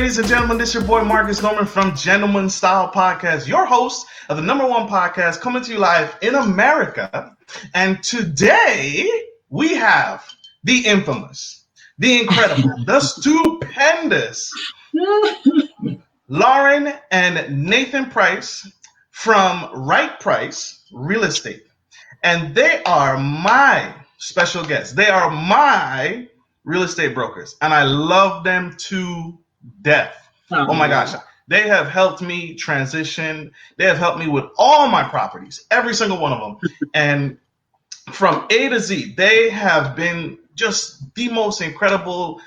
ladies and gentlemen. This is your boy Marcus Norman from Gentleman Style Podcast, your host of the #1 podcast coming to you live in America. And today we have the infamous, the incredible, the stupendous Lauren and Nathan Price from Right Price Real Estate. And they are my special guests. They are my real estate brokers, and I love them to death. Oh my gosh. They have helped me transition. They have helped me with all my properties, every single one of them. And from A to Z, they have been just the most incredible,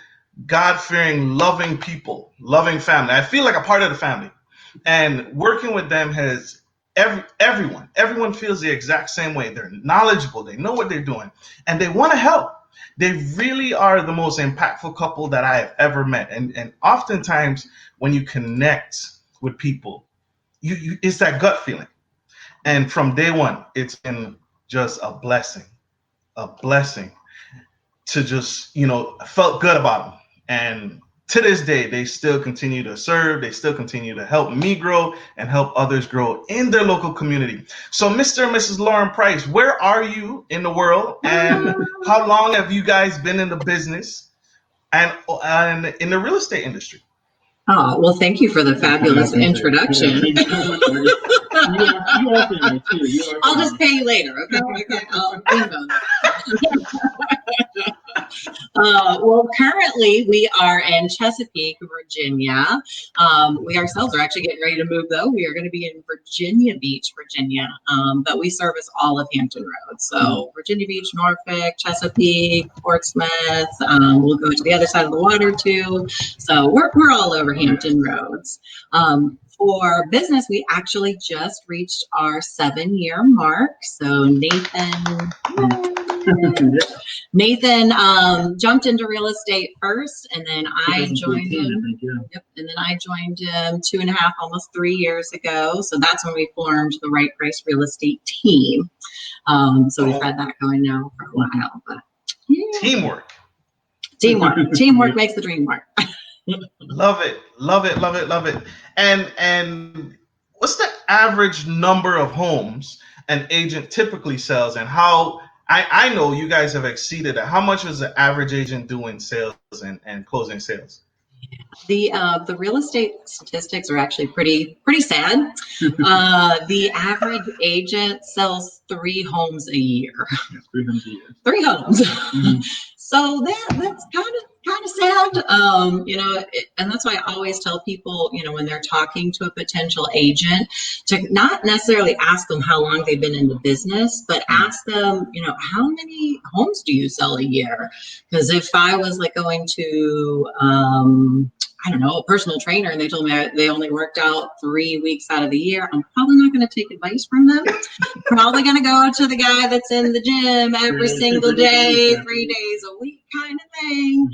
God-fearing, loving people, loving family. I feel like a part of the family. And working with them has everyone feels the exact same way. They're knowledgeable. They know what they're doing, and they want to help. They really are the most impactful couple that I have ever met. And oftentimes when you connect with people, you it's that gut feeling. And from day one, it's been just a blessing to just, I felt good about them. And to this day, they still continue to serve. They still continue to help me grow and help others grow in their local community. So Mr. and Mrs. Lauren Price, where are you in the world? And how long have you guys been in the business and in the real estate industry? Oh, well, thank you for the fabulous introduction. I'll just pay you later, okay? Well, currently we are in Chesapeake, Virginia. We ourselves are actually getting ready to move, though. We are going to be in Virginia Beach, Virginia, but we service all of Hampton Roads. So Virginia Beach, Norfolk, Chesapeake, Portsmouth. We'll go to the other side of the water, too. So we're all over Hampton Roads. For business, we actually just reached our 7-year mark. So Nathan jumped into real estate first, and then I joined him. Yep, and then I joined him 2.5, almost 3 years ago. So that's when we formed the Right Price Real Estate team. So we've had that going now for a while. But yeah. Teamwork makes the dream work. Love it. And what's the average number of homes an agent typically sells, and how I know you guys have exceeded it. How much is the average agent doing sales and closing sales? The real estate statistics are actually pretty sad. The average agent sells 3 homes a year. 3 homes a year. 3 homes. Mm-hmm. So that's kind of sad, and that's why I always tell people, when they're talking to a potential agent, to not necessarily ask them how long they've been in the business, but ask them, how many homes do you sell a year? Because if I was like going to, a personal trainer, and they told me they only worked out 3 weeks out of the year, I'm probably not going to take advice from them. Probably going to go to the guy that's in the gym every single day, 3 days a week kind of thing.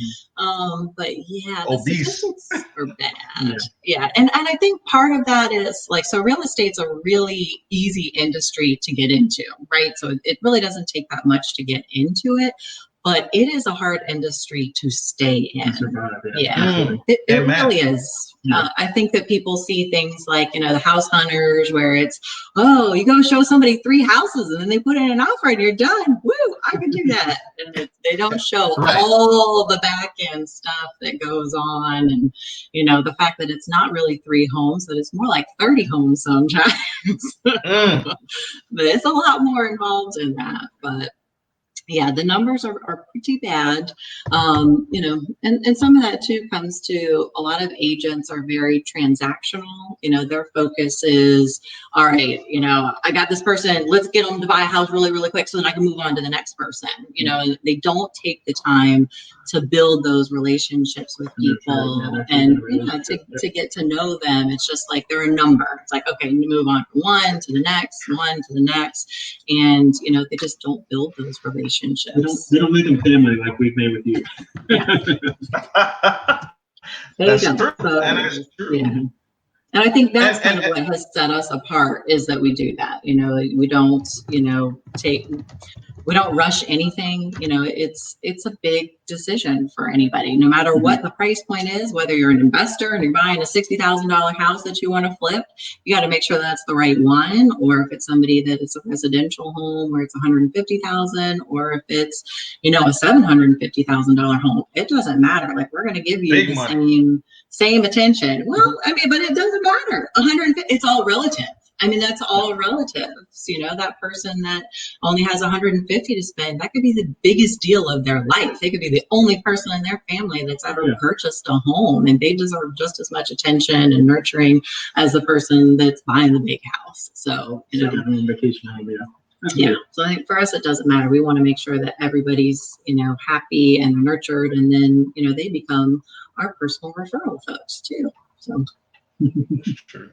But yeah, the statistics are bad. Yeah. And I think part of that is so real estate's a really easy industry to get into, right? So it really doesn't take that much to get into it. But it is a hard industry to stay in. It really is. I think that people see things like, the house hunters, where it's, you go show somebody 3 houses and then they put in an offer and you're done. Woo, I can do that. And they don't show all the back end stuff that goes on. And, the fact that it's not really 3 homes, that it's more like 30 homes sometimes. But it's a lot more involved in that. But yeah, the numbers are pretty bad, and some of that too comes to a lot of agents are very transactional. Their focus is, all right, I got this person, let's get them to buy a house really, really quick so then I can move on to the next person. They don't take the time to build those relationships with people and to get to know them. It's just like they're a number. It's like, okay, you move on from one to the next, and they just don't build those relationships. They don't make them family like we've made with you. That's true. That is true. Yeah. And I think that's kind of what has set us apart, is that we do that. We don't, we don't rush anything. It's a big decision for anybody, no matter what the price point is, whether you're an investor and you're buying a $60,000 house that you want to flip, you got to make sure that's the right one. Or if it's somebody that it's a residential home where it's 150,000, or if it's, you know, a $750,000 home, it doesn't matter. Like, we're going to give you Big the money. same attention. Well, I mean, but it doesn't matter. 150, it's all relative. I mean, that's all relative. You know, that person that only has 150 to spend, that could be the biggest deal of their life. They could be the only person in their family that's ever purchased a home, and they deserve just as much attention and nurturing as the person that's buying the big house. So, you know, vacation home, yeah. So I think for us, it doesn't matter. We want to make sure that everybody's, you know, happy and nurtured, and then, you know, they become our personal referral folks too. So. True.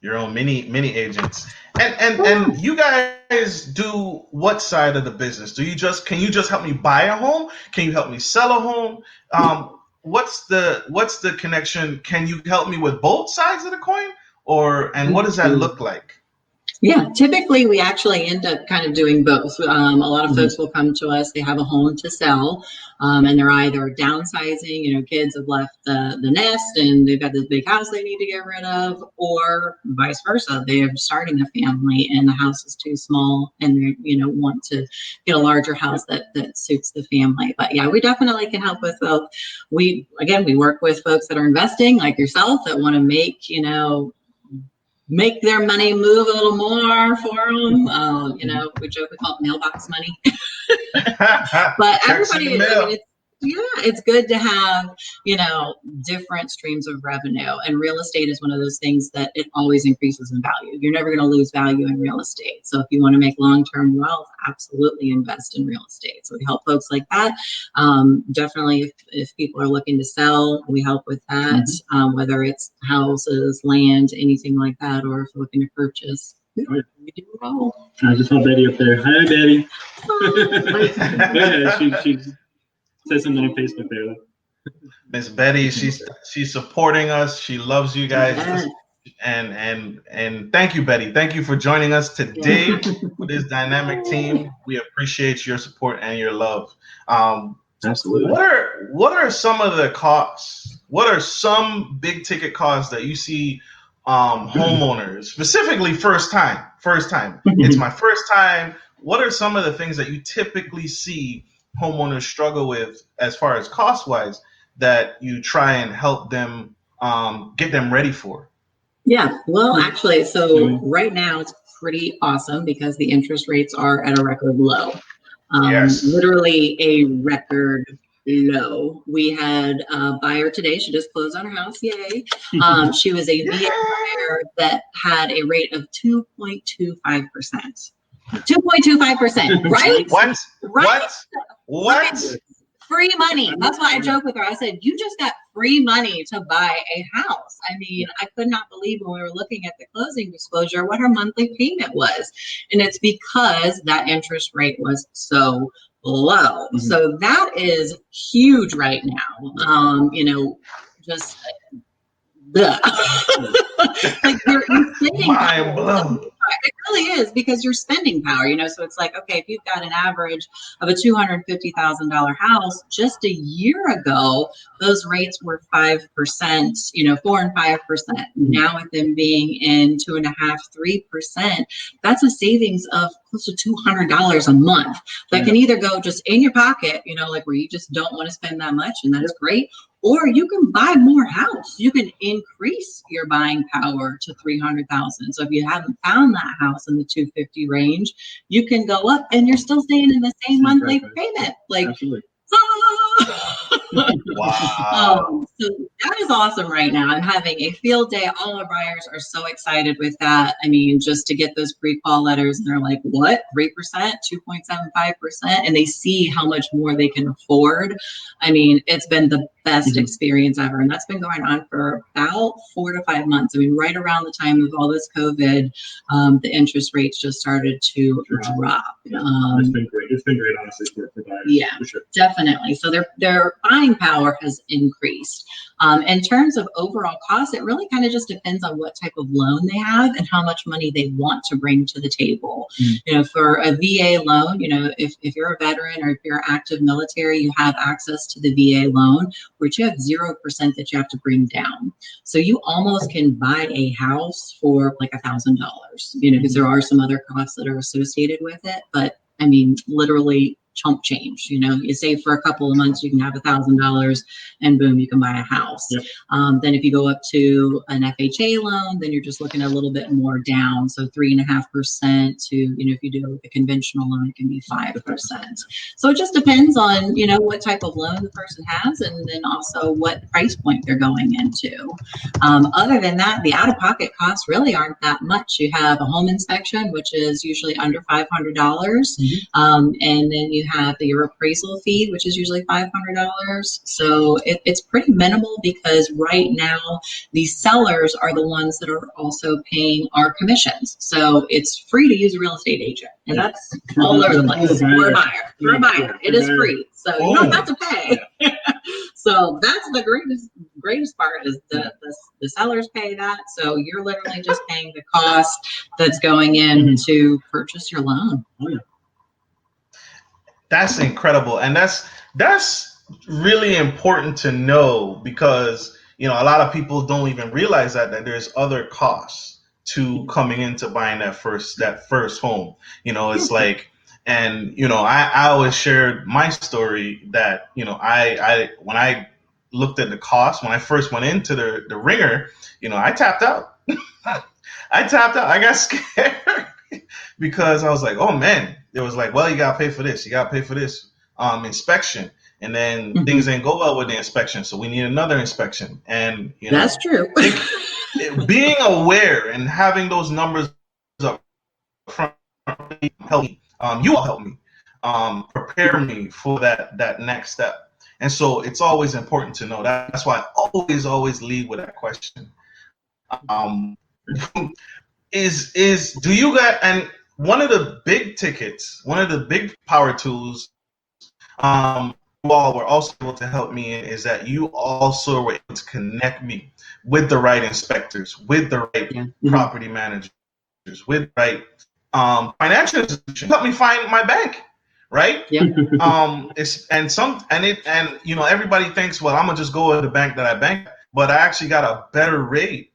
Your own mini agents, and you guys do what side of the business? Can you just help me buy a home? Can you help me sell a home? What's the connection? Can you help me with both sides of the coin, and what does that look like? Yeah, typically we actually end up kind of doing both. A lot of folks will come to us, they have a home to sell, and they're either downsizing, you know, kids have left the nest and they've got this big house they need to get rid of, or vice versa. They're starting a family and the house is too small and they, you know, want to get a larger house that suits the family. But yeah, we definitely can help with both. We work with folks that are investing like yourself that want to make, you know, make their money move a little more for them. You know, we joke, we call it mailbox money. But everybody, I mean, it's good to have, you know, different streams of revenue. And real estate is one of those things that it always increases in value. You're never going to lose value in real estate. So if you want to make long-term wealth, absolutely invest in real estate. So we help folks like that. Definitely, if people are looking to sell, we help with that, whether it's houses, land, anything like that, or if you're looking to purchase. We do it all. I just saw Betty up there. Hi, Betty. Yeah, she said something on Facebook there. Miss Betty, she's supporting us. She loves you guys. Yes. And thank you, Betty. Thank you for joining us today with this dynamic team. We appreciate your support and your love. Absolutely. What are some of the costs? What are some big ticket costs that you see homeowners, specifically first time? It's my first time. What are some of the things that you typically see homeowners struggle with as far as cost wise that you try and help them get them ready for? Yeah, well, actually, so right now it's pretty awesome because the interest rates are at a record low. Yes. Literally a record low. We had a buyer today. She just closed on her house. Yay. She was a VA buyer that had a rate of 2.25%. 2.25%, right? What? Right? What? Free money. That's why I joke with her. I said, you just got free money to buy a house. I mean, I could not believe when we were looking at the closing disclosure what her monthly payment was. And it's because that interest rate was so low. So that is huge right now. You know, just like you're spending mind blown. It really is, because you're spending power, you know. So it's like, okay, if you've got an average of a $250,000 house, just a year ago, those rates were 5%, you know, 4 and 5%. Now with them being in 2.5%, 3%, that's a savings of close to $200 a month that can either go just in your pocket, you know, like where you just don't want to spend that much, and that is great. Or you can buy more house. You can increase your buying power to $300,000. So if you haven't found that house in the 250 range, you can go up and you're still staying in the same monthly payment. Like, absolutely. Wow. So that is awesome right now. I'm having a field day. All our buyers are so excited with that. I mean, just to get those pre-qual letters, and they're like, what, 3%, 2.75%? And they see how much more they can afford. I mean, it's been the best experience ever. And that's been going on for about 4 to 5 months. I mean, right around the time of all this COVID, the interest rates just started to drop. It's been great. It's been great, honestly, for buyers. Yeah, for sure. Definitely. So they're buying power has increased. In terms of overall cost, it really kind of just depends on what type of loan they have and how much money they want to bring to the table. You know, for a VA loan, you know, if you're a veteran or if you're active military, you have access to the VA loan, which you have 0% that you have to bring down. So you almost can buy a house for like $1,000, you know, because there are some other costs that are associated with it. But I mean, literally chump change. You know, you save for a couple of months, you can have $1,000 and boom, you can buy a house. Yep. Then if you go up to an FHA loan, then you're just looking at a little bit more down. So 3.5% to, you know, if you do a conventional loan, it can be 5%. So it just depends on, you know, what type of loan the person has and then also what price point they're going into. Other than that, the out-of-pocket costs really aren't that much. You have a home inspection, which is usually under $500. And then you have your appraisal fee, which is usually $500. So it's pretty minimal because right now the sellers are the ones that are also paying our commissions. So it's free to use a real estate agent, and that's all over the place. For a buyer, it is free, so you don't have to pay. So that's the greatest part is the sellers pay that. So you're literally just paying the cost that's going in to purchase your loan. Oh yeah. That's incredible. And that's really important to know because, you know, a lot of people don't even realize that there's other costs to coming into buying that first home. You know, it's like, and, you know, I always shared my story that, you know, I when I looked at the cost, when I first went into the ringer, you know, I tapped out. I got scared because I was like, oh man, it was like, well, you got to pay for this. You got to pay for this inspection. And then things didn't go well with the inspection. So we need another inspection. And, you know, that's true. Being aware and having those numbers up front help me. You all help me prepare me for that next step. And so it's always important to know that. That's why I always lead with that question. Do you guys, and one of the big tickets, one of the big power tools you all were also able to help me in is that you also were able to connect me with the right inspectors, with the right property managers, with the right financial institutions. Help me find my bank, right? Yeah. And you know, everybody thinks, well, I'm gonna just go to the bank that I bank, but I actually got a better rate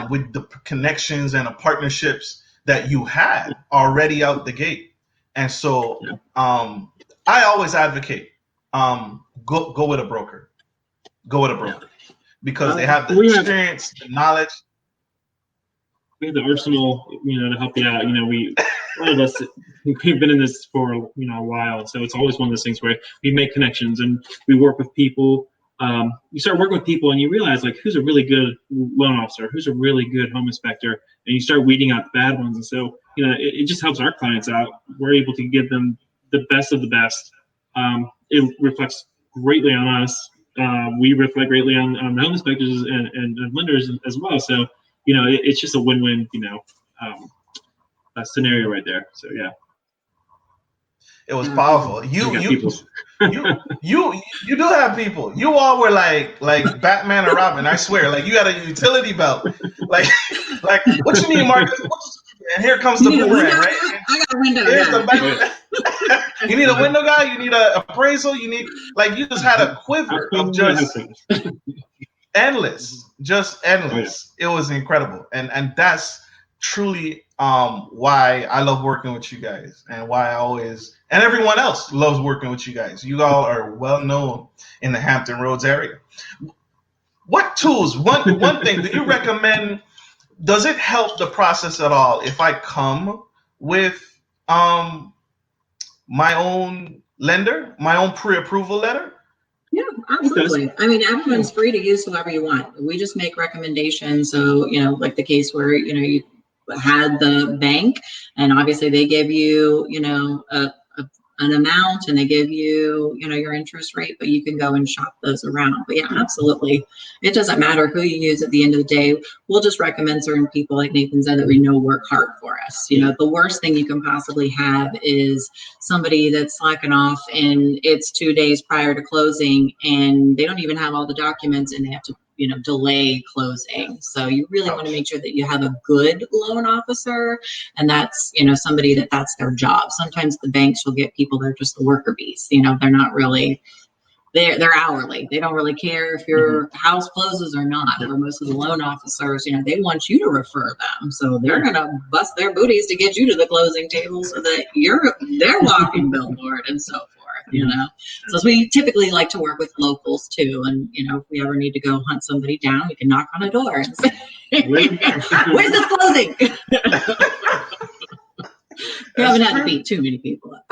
with the connections and the partnerships that you had already out the gate. And so I always advocate go with a broker. Go with a broker because they have the experience, the knowledge. We have the arsenal, you know, to help you out. You know, a lot of us, we've been in this for, you know, a while. So it's always one of those things where we make connections and we work with people. You start working with people and you realize like who's a really good loan officer, who's a really good home inspector, and you start weeding out the bad ones. And so, you know, it just helps our clients out. We're able to give them the best of the best. It reflects greatly on us. We reflect greatly on the home inspectors and lenders as well. So, you know, it's just a win-win, you know, scenario right there. So yeah. It was powerful. You do have people. You all were like Batman or Robin. I swear. Like you got a utility belt. Like what you need, Marcus? And here comes the boomerang, right? I got a window guy. You need a window guy. You need an appraisal. You need you just had a quiver of just endless. Oh, yeah. It was incredible, and that's truly why I love working with you guys, and why I always and everyone else loves working with you guys. You all are well known in the Hampton Roads area. What tools? One thing. Do you recommend? Does it help the process at all if I come with my own lender, my own pre-approval letter? Yeah, absolutely. I mean, everyone's free to use whoever you want. We just make recommendations. So, you know, like the case where, you know, you had the bank and obviously they give you, you know, a an amount and they give you, your interest rate, but you can go and shop those around. But yeah, absolutely. It doesn't matter who you use at the end of the day. We'll just recommend certain people, like Nathan said, that we know work hard for us. The worst thing you can possibly have is somebody that's slacking off and it's 2 days prior to closing and they don't even have all the documents and they have to delay closing. So you really want to make sure that you have a good loan officer, and that's, somebody that's their job. Sometimes the banks will get people that are just the worker bees. They're not really, they're hourly. They don't really care if your house closes or not. Or most of the loan officers, they want you to refer them. So they're going to bust their booties to get you to the closing table so that you're their walking billboard and so forth. So we typically like to work with locals too. And, if we ever need to go hunt somebody down, we can knock on a door and say, where's this closing? We haven't had to beat too many people up.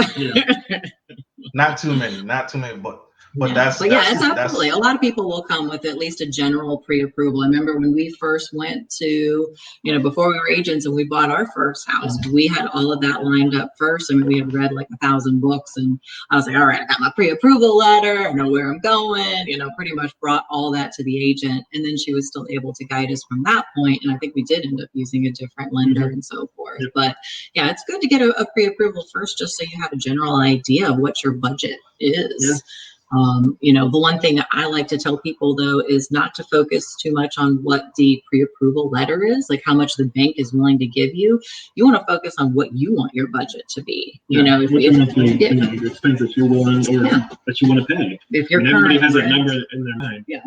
Not too many, but it's absolutely. A lot of people will come with at least a general pre-approval. I remember when we first went to, before we were agents and we bought our first house, we had all of that lined up first. I mean, we had read like 1,000 books and I was like, all right, I got my pre-approval letter. I know where I'm going, pretty much brought all that to the agent. And then she was still able to guide us from that point. And I think we did end up using a different lender and so forth. Yep. But yeah, it's good to get a pre-approval first, just so you have a general idea of what your budget is. Yeah. The one thing that I like to tell people though is not to focus too much on what the pre-approval letter is, like how much the bank is willing to give you. You want to focus on what you want your budget to be. Your expense that you're willing or that you want to pay. If you're everybody has that number in their mind. Yeah.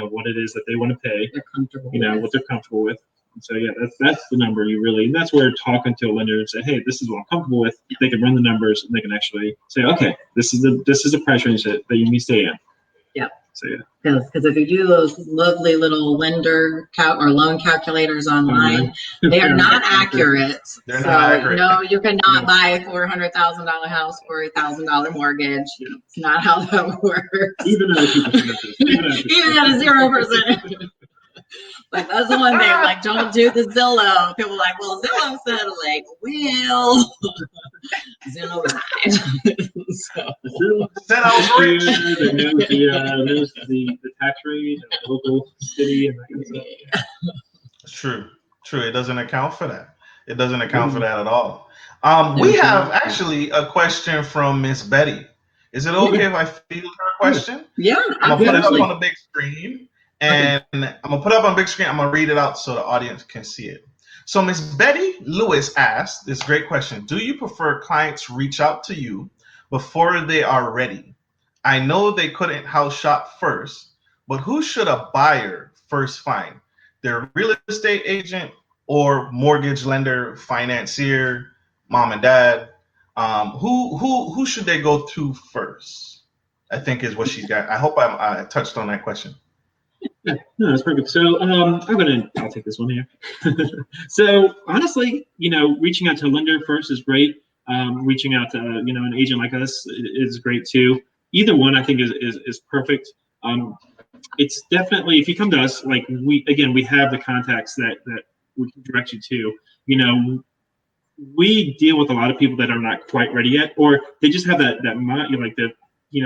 What it is that they want to pay. They're comfortable. What they're comfortable with. So yeah, that's the number and that's where talking to a lender and say, hey, this is what I'm comfortable with. Yeah. They can run the numbers and they can actually say, okay, this is the price range that you need to stay in. Yeah. So yeah. Because if you do those lovely little lender or loan calculators online, they are not accurate. They're not accurate. No, you cannot buy a $400,000 house for a $1,000 mortgage. Yeah. It's not how that works. Even at a 0%. Like that's the one thing, like don't do the Zillow. People are like, well, Zillow said, like, well, Zillow lied. Said I was rich. The tax rate, the local city, and that kind of stuff. It's true. It doesn't account for that. It doesn't account for that at all. We have actually a question from Miss Betty. Is it okay if I field her question? Yeah, I'm gonna put it up on the big screen. And I'm going to put it up on big screen. I'm going to read it out so the audience can see it. So Miss Betty Lewis asked this great question. Do you prefer clients reach out to you before they are ready? I know they couldn't house shop first, but who should a buyer first find? Their real estate agent or mortgage lender, financier, mom and dad? Who should they go to first? I think is what she's got. I hope I touched on that question. Yeah, no, that's perfect. So I'll take this one here. So honestly, reaching out to a lender first is great. Reaching out to an agent like us is great too. Either one I think is perfect. It's definitely, if you come to us, like we have the contacts that we can direct you to. We deal with a lot of people that are not quite ready yet, or they just have that mind,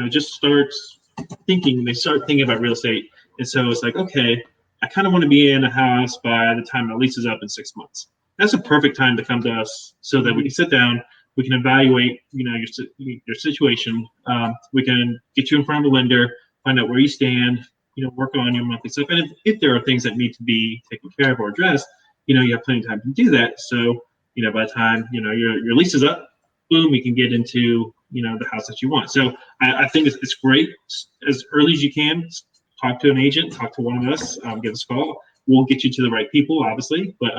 just starts thinking. They start thinking about real estate. And so it's like, okay, I kind of want to be in a house by the time the lease is up in 6 months. That's a perfect time to come to us so that we can sit down, we can evaluate, your situation. We can get you in front of a lender, find out where you stand, work on your monthly stuff. And if there are things that need to be taken care of or addressed, you have plenty of time to do that. So, by the time, your lease is up, boom, we can get into, the house that you want. So I think it's great as early as you can. Talk to an agent, talk to one of us, give us a call. We'll get you to the right people, obviously, but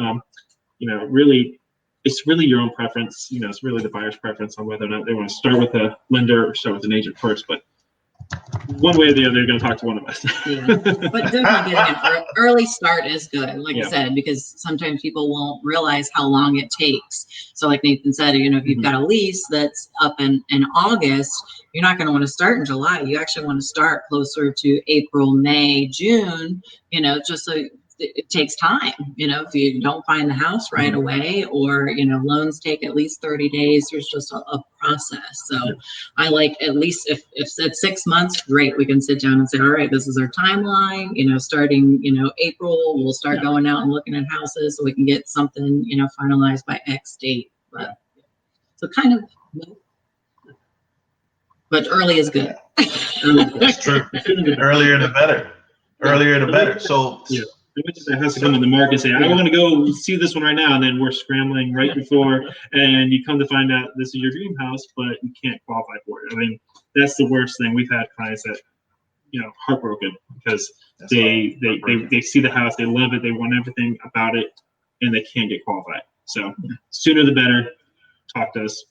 really, it's really your own preference. It's really the buyer's preference on whether or not they want to start with a lender or start with an agent first. But one way or the other, they're going to talk to one of us. Yeah. But definitely getting an early start is good, like I said, because sometimes people won't realize how long it takes. So like Nathan said, if you've got a lease that's up in August, you're not going to want to start in July. You actually want to start closer to April, May, June, just so it takes time. If you don't find the house right away, or loans take at least 30 days, there's just a process. So I like, at least if it's 6 months, great, we can sit down and say, all right, this is our timeline. Starting April, we'll start going out and looking at houses so we can get something finalized by X date. But so kind of, but early is good. That's true. Earlier the better. Earlier the better. So it just has to come in the market and say, I want to go see this one right now, and then we're scrambling right before, and you come to find out this is your dream house, but you can't qualify for it. I mean, that's the worst thing. We've had clients that, heartbroken because they see the house, they love it, they want everything about it, and they can't get qualified. So sooner the better. Talk to us.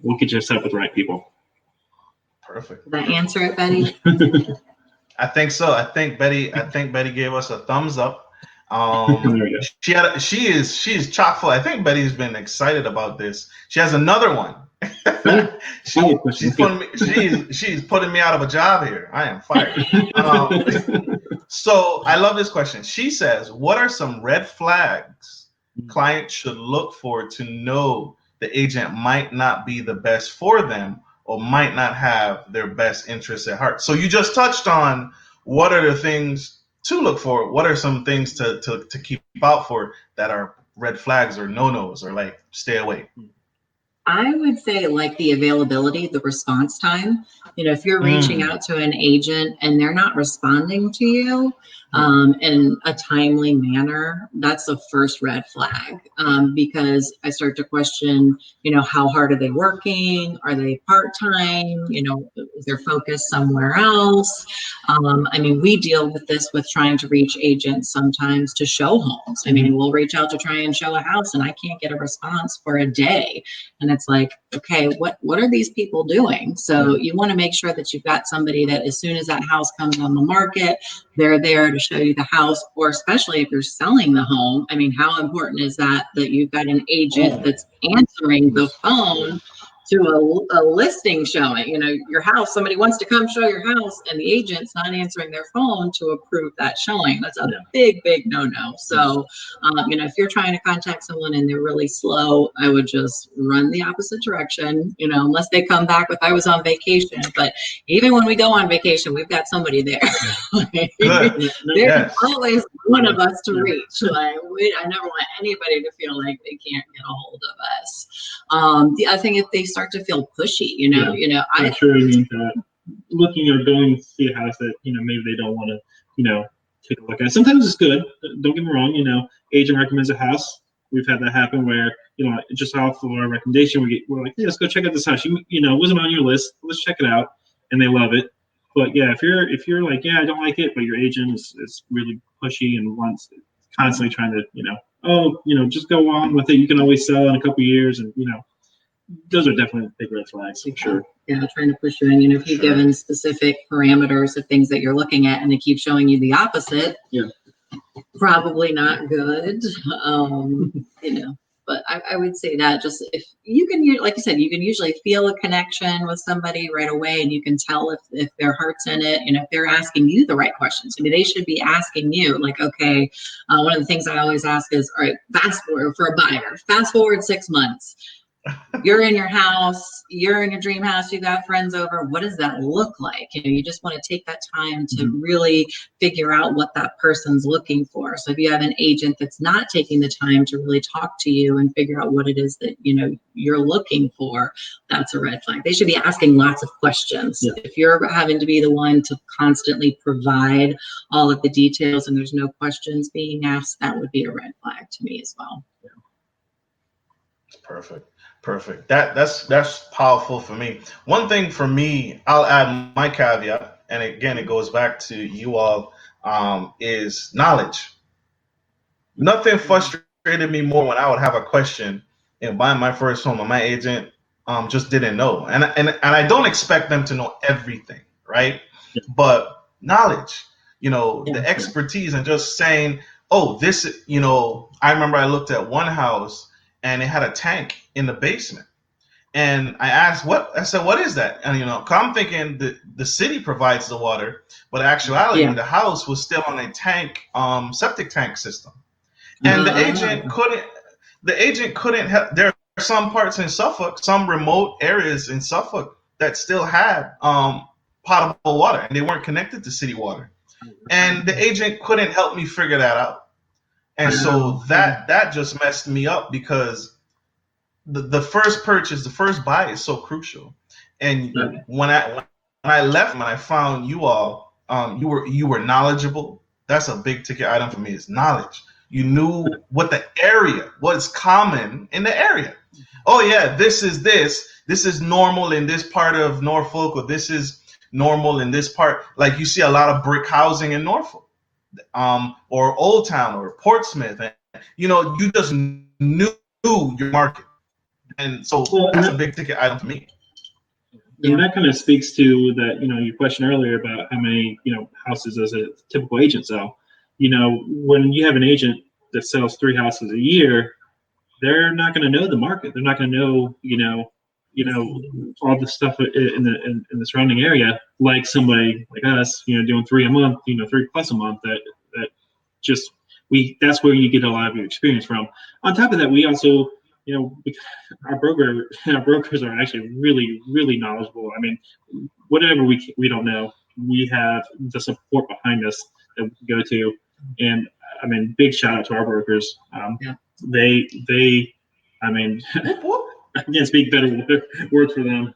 We'll get you set up with the right people. Perfect. Did I answer it, Betty? I think so. I think Betty gave us a thumbs up. There we go. She is chock full. I think Betty's been excited about this. She has another one. She's putting me out of a job here. I am fired. So I love this question. She says, what are some red flags clients should look for to know the agent might not be the best for them, or might not have their best interests at heart? So you just touched on what are the things to look for. What are some things to keep out for that are red flags or no-nos, or like stay away? I would say like the availability, the response time. If you're reaching out to an agent and they're not responding to you in a timely manner, that's the first red flag, because I start to question, how hard are they working? Are they part-time? Is their focus somewhere else? I mean, we deal with this with trying to reach agents sometimes to show homes. I mean, we'll reach out to try and show a house and I can't get a response for a day. And it's like, okay, what are these people doing? So you want to make sure that you've got somebody that as soon as that house comes on the market, they're there to show you the house, or especially if you're selling the home. I mean, how important is that you've got an agent that's answering the phone to a listing showing, your house, somebody wants to come show your house and the agent's not answering their phone to approve that showing. That's a big no-no. So, if you're trying to contact someone and they're really slow, I would just run the opposite direction, unless they come back with, I was on vacation. But even when we go on vacation, we've got somebody there. There's always one of us to reach. I never want anybody to feel like they can't get a hold of us. The other thing, if they start to feel pushy, I'm sure you mean that looking or going to see a house that maybe they don't want to take a look at. Sometimes it's good. Don't get me wrong. Agent recommends a house. We've had that happen where just off of our recommendation, we're like, let's go check out this house. It wasn't on your list. Let's check it out, and they love it. But yeah, if you're like, I don't like it, but your agent is really pushy and wants constantly trying to, just go on with it. You can always sell in a couple of years, and those are definitely big red flags for sure. Yeah, trying to push you in. If you've given specific parameters of things that you're looking at, and they keep showing you the opposite, probably not good. But I would say that just if you can, like you said, you can usually feel a connection with somebody right away, and you can tell if their heart's in it, if they're asking you the right questions. I mean, they should be asking you, like, okay, one of the things I always ask is, all right, fast forward 6 months. You're in your house, you're in your dream house, you got friends over. What does that look like? You just want to take that time to really figure out what that person's looking for. So if you have an agent that's not taking the time to really talk to you and figure out what it is that, you're looking for, that's a red flag. They should be asking lots of questions. Yeah. If you're having to be the one to constantly provide all of the details and there's no questions being asked, that would be a red flag to me as well. Yeah. Perfect. That's powerful for me. One thing for me, I'll add my caveat, and again, it goes back to you all, is knowledge. Nothing frustrated me more when I would have a question and buying my first home, and my agent just didn't know, and I don't expect them to know everything, right? Yeah. But knowledge, the expertise, and just saying, oh, this, I remember I looked at one house and it had a tank in the basement. And I asked, what? I said, what is that? And, 'cause I'm thinking the city provides the water, but actuality, the house was still on a tank, septic tank system. And the agent couldn't help. There are some parts in Suffolk, some remote areas in Suffolk that still had potable water, and they weren't connected to city water. And the agent couldn't help me figure that out. And so that just messed me up, because the first purchase, the first buy is so crucial. And when I left and I found you all, you were knowledgeable. That's a big ticket item for me, is knowledge. You knew what's common in the area. Oh yeah, this is normal in this part of Norfolk, or this is normal in this part. Like, you see a lot of brick housing in Norfolk, or Old Town, or Portsmouth, and you just knew your market. And so that's a big ticket item for me. And that kind of speaks to that, your question earlier about how many, houses does a typical agent sell. When you have an agent that sells 3 houses a year, they're not going to know the market. They're not going to know, all the stuff in the surrounding area, like somebody like us, doing 3 a month, 3 plus a month. That just that's where you get a lot of your experience from. On top of that, we also, our brokers are actually really, really knowledgeable. I mean, whatever we don't know, we have the support behind us that we can go to. And I mean, big shout out to our brokers. They, I mean, I can't speak better words for them.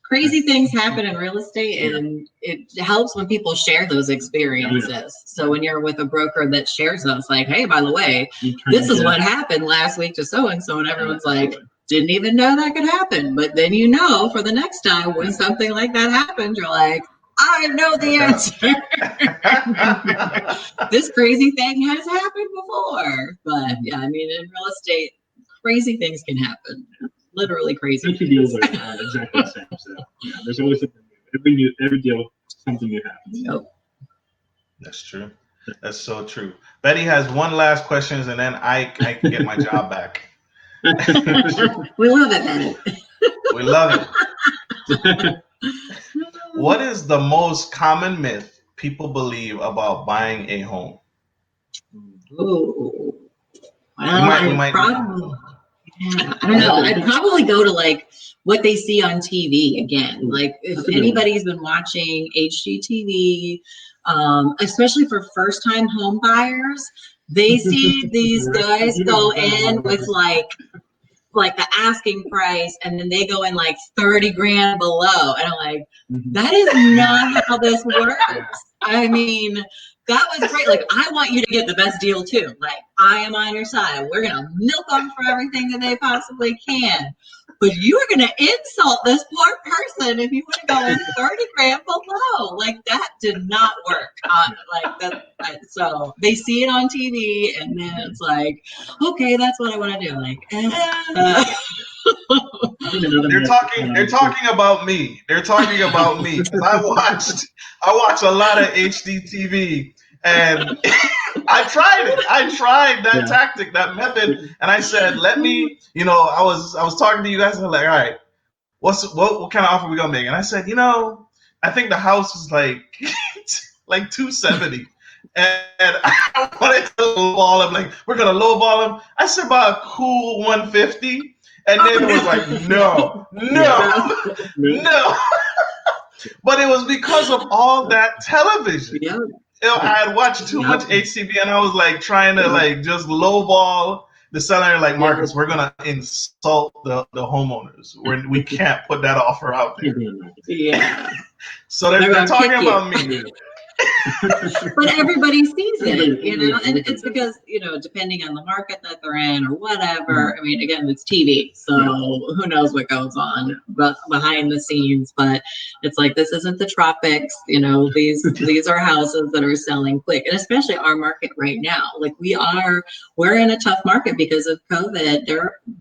Crazy things happen in real estate, and it helps when people share those experiences. So when you're with a broker that shares those, like, hey, by the way, this is what happened last week to so-and-so, and everyone's like, didn't even know that could happen. But then for the next time when something like that happens, you're like, I know the answer. This crazy thing has happened before. But yeah, I mean, in real estate, crazy things can happen. Literally crazy. Deals are exactly the same. So there's always something new. Every deal, something new happens. Yep. That's true. That's so true. Betty has one last question, and then I can get my job back. We love it, Betty. We love it. What is the most common myth people believe about buying a home? Ooh. Well, probably. Yeah, I don't know. I'd probably go to like what they see on TV again. Like, if anybody's been watching HGTV, especially for first-time home buyers, they see these guys go in with like the asking price, and then they go in like 30 grand below, and I'm like, that is not how this works. I mean, that was great. Like, I want you to get the best deal too. Like, I am on your side. We're going to milk them for everything that they possibly can. But you are going to insult this poor person if you want to go in 30 grand below. Like, that did not work. So they see it on TV, and then it's like, okay, that's what I want to do. Like, They're talking about me. They're talking about me. I watch a lot of HDTV, and I tried it. I tried that tactic, that method, and I said, let me, I was talking to you guys, and I'm like, all right, what kind of offer we gonna make? And I said, I think the house is like like 270. And I wanted to lowball him. Like, we're gonna lowball him. I said about a cool 150. And then it was like, no. But it was because of all that television. yeah. I had watched too much HCB, and I was like trying to like just lowball the seller. Like, Marcus, we're gonna insult the homeowners. We can't put that offer out there. Yeah. So they're talking about me. But everybody sees it, and it's because, depending on the market that they're in or whatever. I mean, again, it's TV, so who knows what goes on behind the scenes. But it's like, this isn't the tropics, these are houses that are selling quick, and especially our market right now. Like, we're in a tough market because of COVID.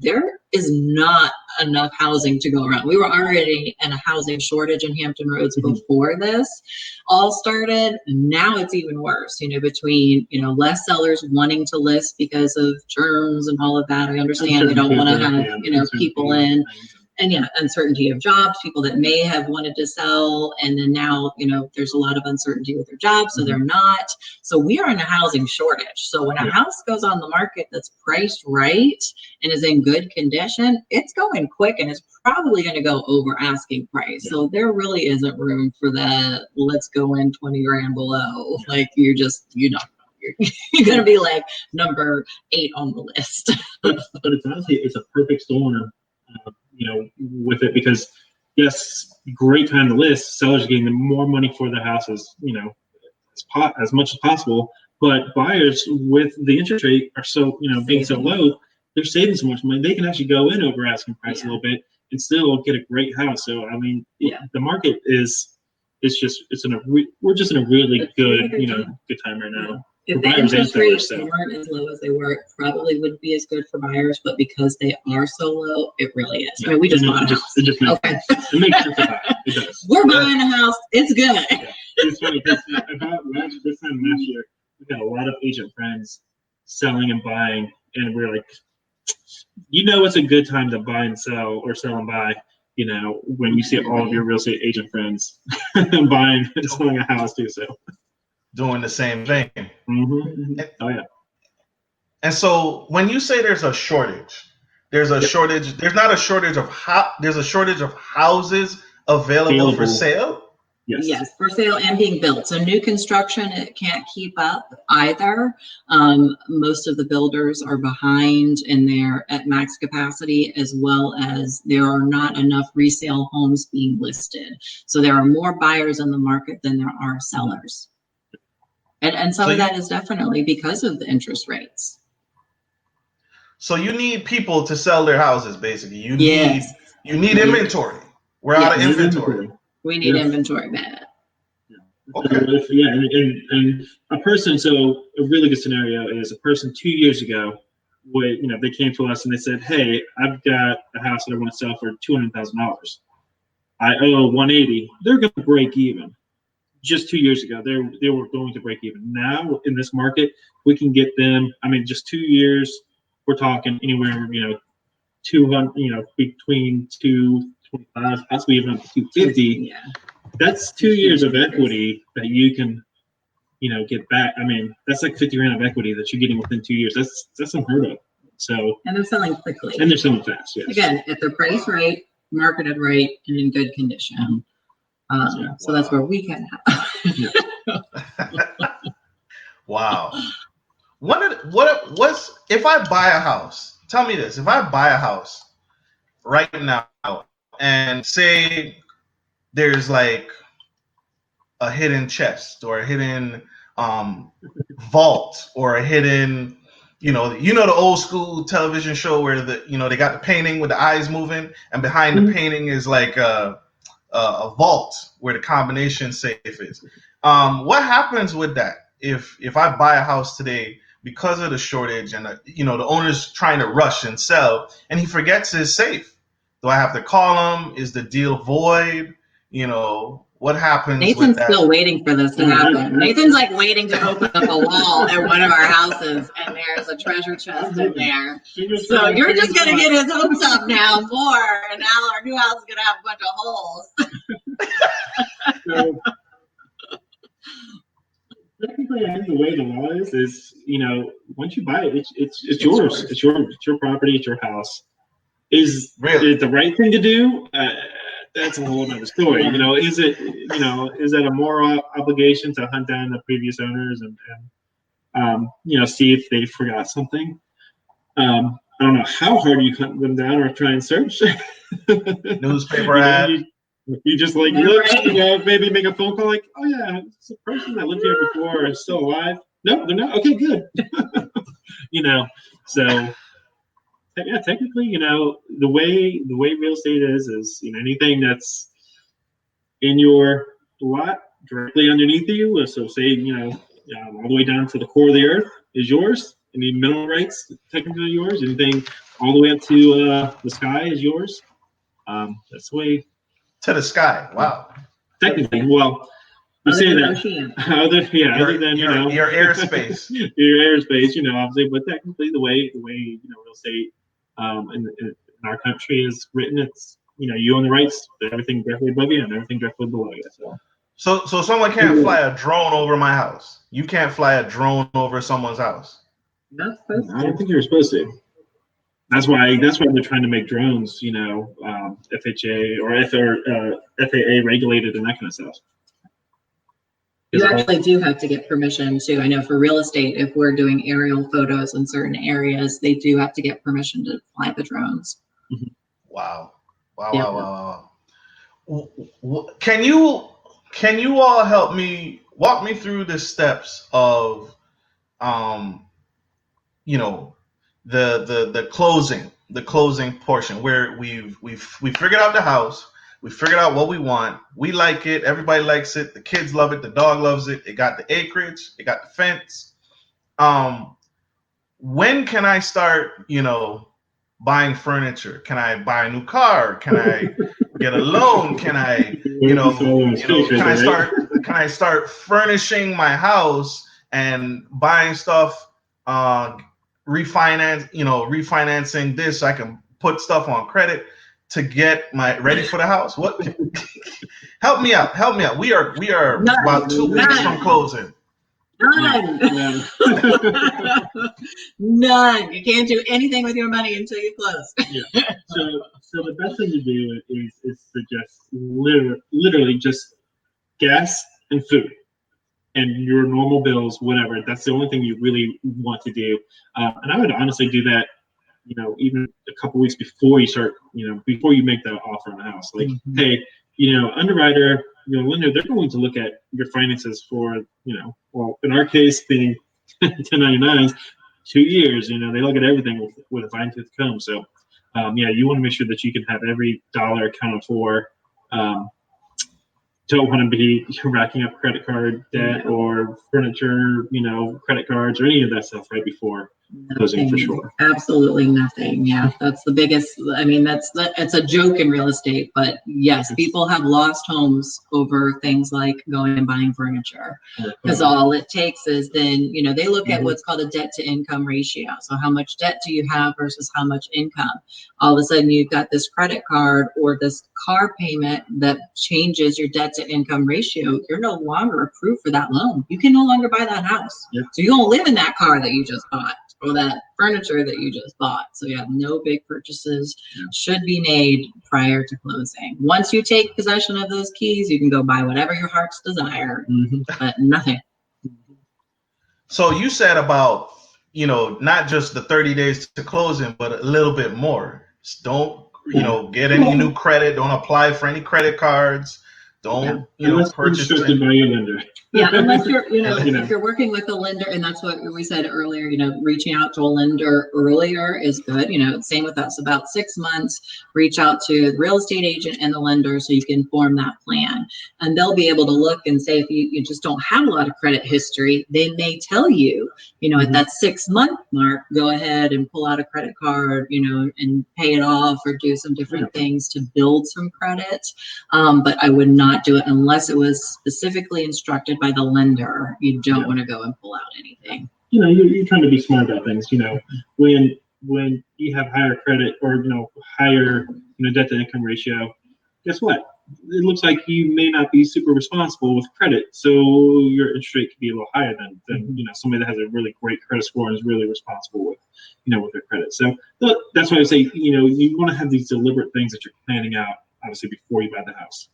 There is not enough housing to go around. We were already in a housing shortage in Hampton Roads before this all started. Now it's even worse, between, less sellers wanting to list because of germs and all of that. I understand they don't want to have, people in. And yeah, uncertainty of jobs, people that may have wanted to sell, and then now, there's a lot of uncertainty with their jobs, so they're not. So we are in a housing shortage. So when a house goes on the market that's priced right and is in good condition, it's going quick and it's probably going to go over asking price. So there really isn't room for that. Let's go in 20 grand below. Like you're going to be like number 8 on the list. but it's honestly, it's a perfect storm. With it, because yes, great time to list. Sellers are getting more money for their houses, as much as possible. But buyers, with the interest rate are so, being so low, they're saving so much money. They can actually go in over asking price a little bit and still get a great house. So I mean, the market we're just in a really good, good time right now. If the interest rates weren't as low as they were, it probably wouldn't be as good for buyers. But because they are so low, it really is. I mean, we just bought a house. It just makes sense. It makes sense to buy. It does. We're buying a house. It's good. Yeah. It's funny because about this time last year, we had a lot of agent friends selling and buying, and we're like, it's a good time to buy and sell, or sell and buy. When you see all of your real estate agent friends buying and selling a house too. So. Doing the same thing. Mm-hmm. Oh yeah. And so when you say there's a shortage, there's a shortage. There's not a shortage of there's a shortage of houses available for sale. Yes, for sale and being built. So new construction, it can't keep up either. Most of the builders are behind and they're at max capacity, as well as there are not enough resale homes being listed. So there are more buyers in the market than there are sellers. And some of that is definitely because of the interest rates. So you need people to sell their houses, basically. You need inventory. We're out of inventory. We need inventory bad. Okay. And a person. So a really good scenario is a person 2 years ago they came to us and they said, "Hey, I've got a house that I want to sell for $200,000. I owe $180. They're going to break even." Just 2 years ago, they were going to break even. Now in this market, we can get them. I mean, just 2 years, we're talking anywhere, 200, between 225, possibly even up to 250. Yeah, that's 2 years of equity that you can, get back. I mean, that's like 50 grand of equity that you're getting within 2 years. That's unheard of. So. And they're selling quickly. And they're selling fast. Yes. Again, if they're priced right, marketed right, and in good condition. So that's where we can help. Wow. What's if I buy a house? Tell me this. If I buy a house right now and say there's like a hidden chest or a hidden vault or a hidden, the old school television show where they got the painting with the eyes moving, and behind the painting is like a vault where the combination safe is. What happens with that if I buy a house today because of the shortage and the owner's trying to rush and sell and he forgets his safe? Do I have to call him? Is the deal void? What happens? Nathan's still waiting for this to happen. Nathan's like waiting to open up a wall at one of our houses, and there's a treasure chest in there. So you're just gonna get his hopes up now more, and now our new house is gonna have a bunch of holes. So, technically, I think the way the law is once you buy it, it's yours. It's your property. It's your house. Is it the right thing to do? That's a whole other story. Is it a moral obligation to hunt down the previous owners and see if they forgot something? I don't know how hard you hunt them down or try and search. Newspaper ad. You just like look, maybe make a phone call like, oh yeah, it's a person that lived here before is still alive. No, they're not. Okay, good. So. Yeah, technically, the way real estate is, anything that's in your lot directly underneath you. So say, all the way down to the core of the earth is yours. Any mineral rights technically yours. Anything all the way up to the sky is yours. That's the way. To the sky. Wow. Technically, well, you say that. Other than your airspace. Your airspace, obviously, but technically, the way real estate. In our country is written, you own the rights to everything directly above you and everything directly below you. So someone can't fly a drone over my house. You can't fly a drone over someone's house. I don't think you're supposed to. That's why they're trying to make drones, FHA or FAA regulated and that kind of stuff. You actually do have to get permission too. I know for real estate, if we're doing aerial photos in certain areas, they do have to get permission to fly the drones. Wow. Yeah. Can you all walk me through the steps of the closing portion where we've figured out the house, we figured out what we want, we like it, everybody likes it, the kids love it, the dog loves it, it got the acreage, it got the fence. When can I start buying furniture? Can I buy a new car? Can I get a loan? Can I can I start furnishing my house and buying stuff, refinancing this so I can put stuff on credit to get ready for the house? What? Help me out. We are about 2 weeks from closing. None. None. You can't do anything with your money until you close. Yeah. So the best thing to do is suggest literally just gas and food and your normal bills, whatever. That's the only thing you really want to do. And I would honestly do that, even a couple weeks before you start, before you make the offer on the house. Like, hey, underwriter, lender, they're going to look at your finances for, well, in our case, being 1099s, 2 years. They look at everything with a fine tooth comb. So, you want to make sure that you can have every dollar accounted for. Don't want to be racking up credit card debt or furniture, credit cards or any of that stuff right before closing, for sure. Absolutely nothing. Yeah, that's the biggest. I mean, it's a joke in real estate, but yes, people have lost homes over things like going and buying furniture, because all it takes is then they look at what's called a debt to income ratio. So how much debt do you have versus how much income? All of a sudden you've got this credit card or this car payment that changes your debt to income ratio. You're no longer approved for that loan. You can no longer buy that house. Yep. So you don't live in that car that you just bought or that furniture that you just bought. So no big purchases should be made prior to closing. Once you take possession of those keys, you can go buy whatever your heart's desire, but nothing. So you said about, not just the 30 days to closing, but a little bit more. Don't, get any new credit. Don't apply for any credit cards. Don't, purchase. Instructed by your lender. Yeah, unless you're, if you're working with a lender, and that's what we said earlier, reaching out to a lender earlier is good. Same with us, about 6 months, reach out to the real estate agent and the lender so you can form that plan. And they'll be able to look and say, if you just don't have a lot of credit history, they may tell you, at that 6 month mark, go ahead and pull out a credit card, and pay it off or do some different things to build some credit. But I would not do it unless it was specifically instructed by the lender. You don't want to go and pull out anything. You're trying to be smart about things. When you have higher credit or higher debt to income ratio, guess what? It looks like you may not be super responsible with credit, so your interest rate could be a little higher than somebody that has a really great credit score and is really responsible with with their credit. So that's why I say you want to have these deliberate things that you're planning out, obviously, before you buy the house.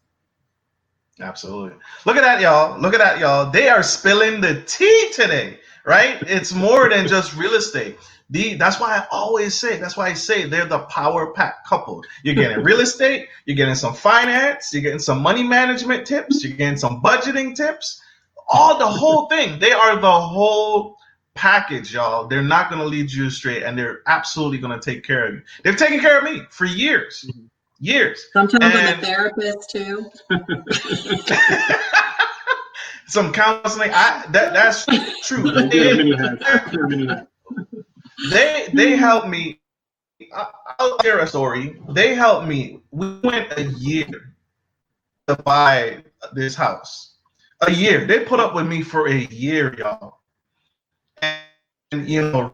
Absolutely. Look at that, y'all. They are spilling the tea today, right? It's more than just real estate. That's why I say they're the power pack couple. You're getting real estate, you're getting some finance, you're getting some money management tips, you're getting some budgeting tips, the whole thing. They are the whole package, y'all. They're not going to lead you astray, and they're absolutely going to take care of you. They've taken care of me for years. Sometimes I'm a therapist too. Some counseling. That's true. They helped me. I'll share a story. They helped me. We went a year to buy this house. A year. They put up with me for a year, y'all. And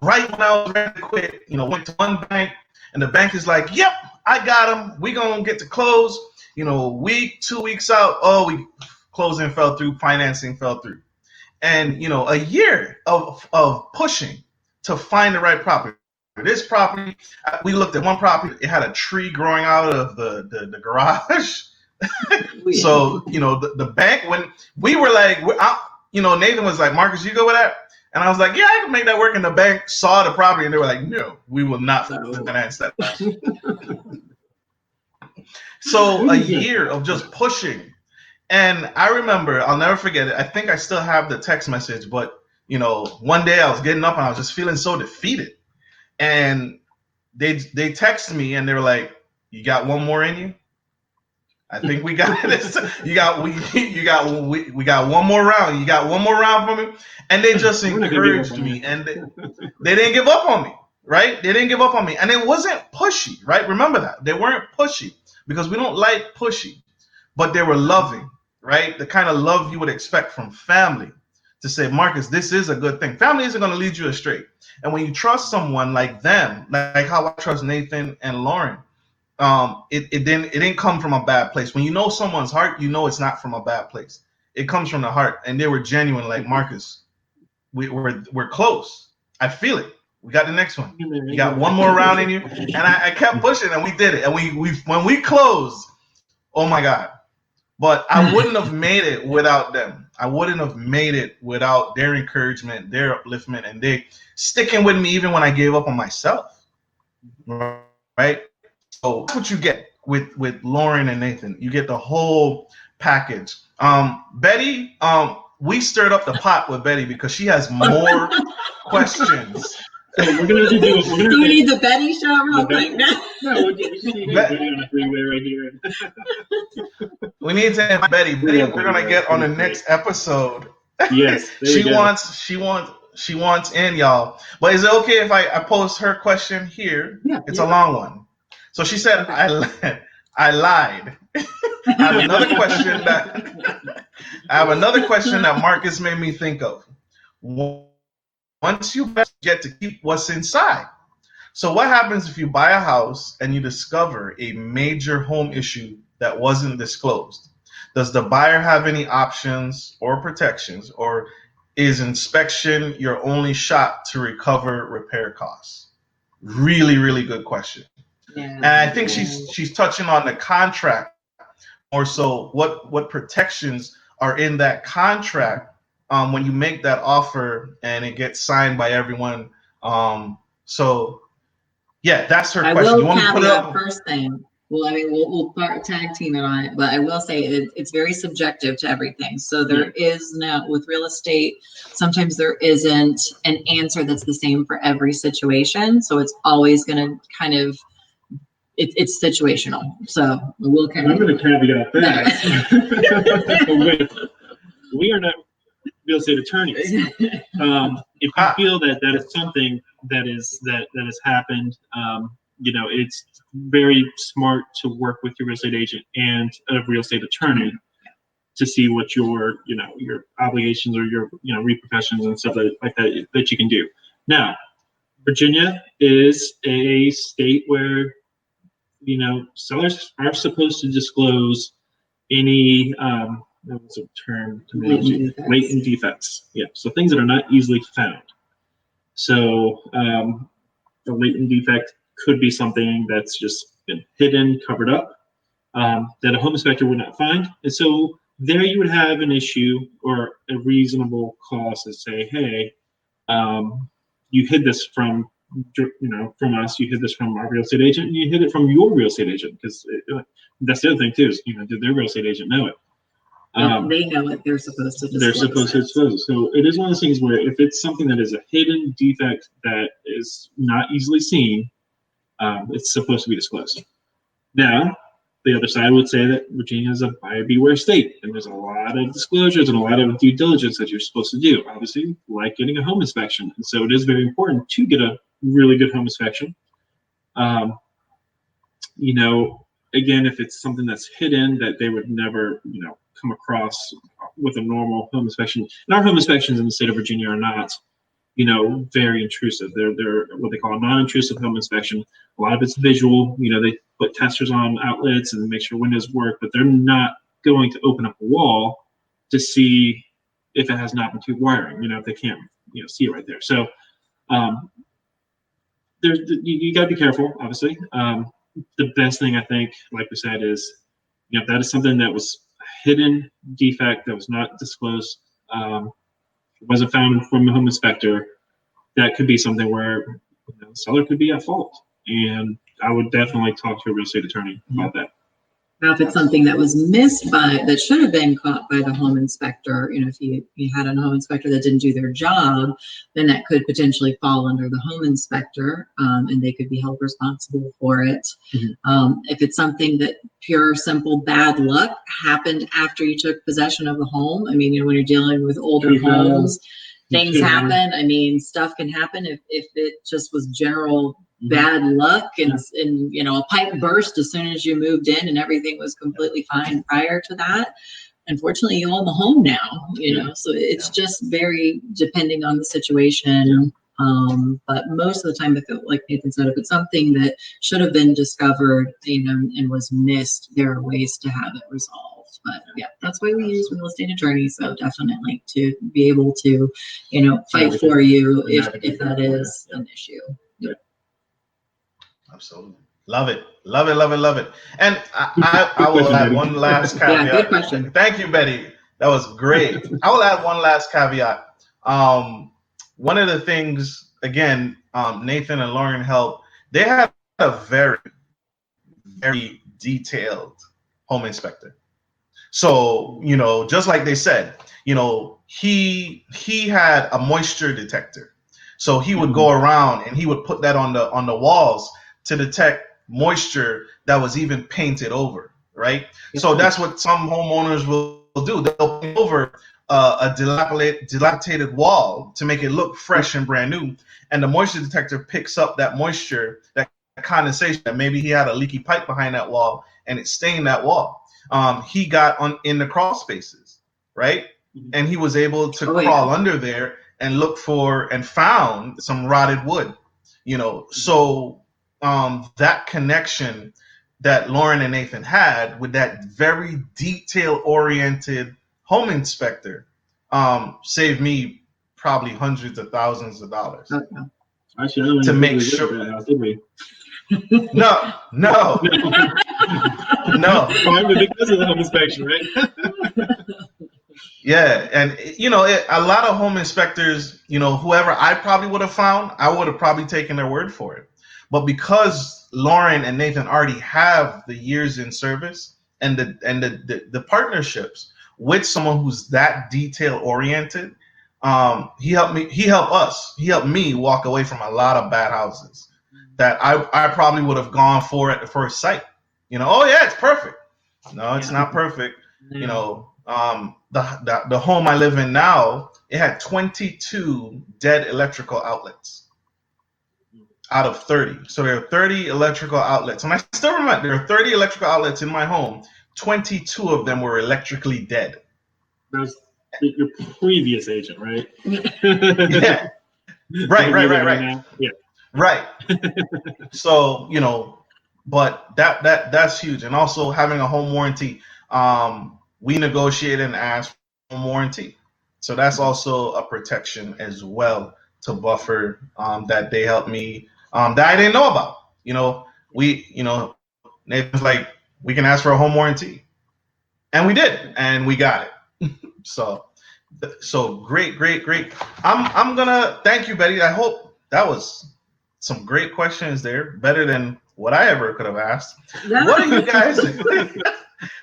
right when I was ready to quit, went to one bank, and the bank is like, "Yep, I got them. We gonna get to close. Week, 2 weeks out. Oh, closing fell through. Financing fell through. And a year of pushing to find the right property. This property, we looked at one property. It had a tree growing out of the garage. So the bank, when we were like, Nathan was like, Marcus, you go with that, and I was like, yeah, I can make that work. And the bank saw the property and they were like, no, we will not finance that. So a year of just pushing. And I remember, I'll never forget it. I think I still have the text message, but one day I was getting up and I was just feeling so defeated. And they texted me and they were like, "You got one more in you? I think we got this. We got one more round. You got one more round for me." And they just encouraged me, and they didn't give up on me, right? They didn't give up on me, and it wasn't pushy, right? Remember that they weren't pushy, because we don't like pushy, but they were loving. Right? The kind of love you would expect from family, to say, Marcus, this is a good thing. Family isn't going to lead you astray. And when you trust someone like them, like how I trust Nathan and Lauren, it didn't come from a bad place. When you know someone's heart, it's not from a bad place. It comes from the heart. And they were genuine, like, Marcus, we're close. I feel it. We got the next one. You got one more round in you. And I kept pushing, and we did it. And when we closed, oh my God. But I wouldn't have made it without them. I wouldn't have made it without their encouragement, their upliftment, and they sticking with me even when I gave up on myself. Right? So that's what you get with Lauren and Nathan. You get the whole package. Betty, we stirred up the pot with Betty because she has more questions. So we're gonna do. Do we need the Betty show real quick now? No, we just need Betty on a three-way right here. We need to have Betty. We're gonna get on the next episode. Yes, she wants in, y'all. But is it okay if I post her question here? Yeah, it's a long one. So she said, I lied. I have another question that Marcus made me think of. Once you get to keep what's inside. So what happens if you buy a house and you discover a major home issue that wasn't disclosed? Does the buyer have any options or protections, or is inspection your only shot to recover repair costs? Really, really good question. Yeah. And I think she's touching on the contract more so. What protections are in that contract when you make that offer and it gets signed by everyone? So yeah, that's her question. You want to put it up first thing? Well, I mean, we'll tag team it on it, but I will say it's very subjective to everything. So there is no, with real estate, sometimes there isn't an answer that's the same for every situation. So it's always going to kind of, it's situational. So we'll kind of. I'm going to caveat that. We are not real estate attorneys. If you feel that is something that has happened, it's very smart to work with your real estate agent and a real estate attorney to see what your obligations or your repercussions and stuff like that you can do. Now, Virginia is a state where sellers are supposed to disclose any what's a term to manage latent defects. Yeah, so things that are not easily found. So the latent defect could be something that's just been hidden, covered up, that a home inspector would not find. And so there you would have an issue or a reasonable cause to say, hey, you hid this from us, you hid this from our real estate agent, and you hid it from your real estate agent, because that's the other thing too, is did their real estate agent know it? They know it. They're supposed to disclose. They're supposed to disclose. So it is one of those things where if it's something that is a hidden defect that is not easily seen, it's supposed to be disclosed. Now, the other side would say that Virginia is a buyer beware state, and there's a lot of disclosures and a lot of due diligence that you're supposed to do. Obviously, like getting a home inspection, and so it is very important to get a really good home inspection. Again, if it's something that's hidden that they would never, come across with a normal home inspection. And our home inspections in the state of Virginia are not, very intrusive. They're what they call a non-intrusive home inspection. A lot of it's visual. They put testers on outlets and make sure windows work, but they're not going to open up a wall to see if it has knob and tube wiring. If they can't see it right there. So you got to be careful, obviously. The best thing, I think, like we said, is if that is something that was a hidden defect that was not disclosed, wasn't found from a home inspector, that could be something where the seller could be at fault. And I would definitely talk to a real estate attorney about that. Now, if it's something that was missed that should have been caught by the home inspector, if you had a home inspector that didn't do their job, then that could potentially fall under the home inspector, and they could be held responsible for it. If it's something that pure, simple bad luck happened after you took possession of the home, when you're dealing with older homes, things happen. Stuff can happen if it just was general bad luck and a pipe burst as soon as you moved in and everything was completely fine prior to that. Unfortunately, you own the home now, so it's just very depending on the situation. But most of the time, like Nathan said, if it's something that should have been discovered, and was missed, there are ways to have it resolved. But yeah, that's why we use real estate attorneys. So definitely to be able to, fight for you if that is an issue. Absolutely. Love it. And I will add one last caveat. Yeah, good question. Thank you, Betty. That was great. I will add one last caveat. One of the things, again, Nathan and Lauren helped. They had a very, very detailed home inspector. So, just like they said, he had a moisture detector. So he would go around and he would put that on the walls to detect moisture that was even painted over, right? So that's what some homeowners will do. They'll paint over a dilapidated wall to make it look fresh and brand new. And the moisture detector picks up that moisture, that condensation, that maybe he had a leaky pipe behind that wall and it stained that wall. He got in the crawl spaces, right? And he was able to crawl under there and look for and found some rotted wood, so that connection that Lauren and Nathan had with that very detail-oriented home inspector saved me probably hundreds of thousands of dollars. Actually, to make sure. No. Probably because of the home inspection, right? Yeah, and a lot of home inspectors, whoever I probably would have found, I would have probably taken their word for it. But because Lauren and Nathan already have the years in service and the partnerships with someone who's that detail oriented, he helped me walk away from a lot of bad houses that I probably would have gone for at the first sight. Oh yeah, it's perfect. No, it's not perfect. The home I live in now, it had 22 dead electrical outlets out of 30. So there are 30 electrical outlets. And I still remember there are 30 electrical outlets in my home. 22 of them were electrically dead. That's your previous agent, right? Yeah. Right. Yeah. Right. So, but that's huge. And also having a home warranty, we negotiate and ask for a warranty. So that's also a protection as well to buffer that they helped me that I didn't know about. Nathan's like, we can ask for a home warranty. And we did, and we got it. So great. I'm gonna thank you, Betty. I hope that was some great questions there, better than what I ever could have asked. No. What do you guys think?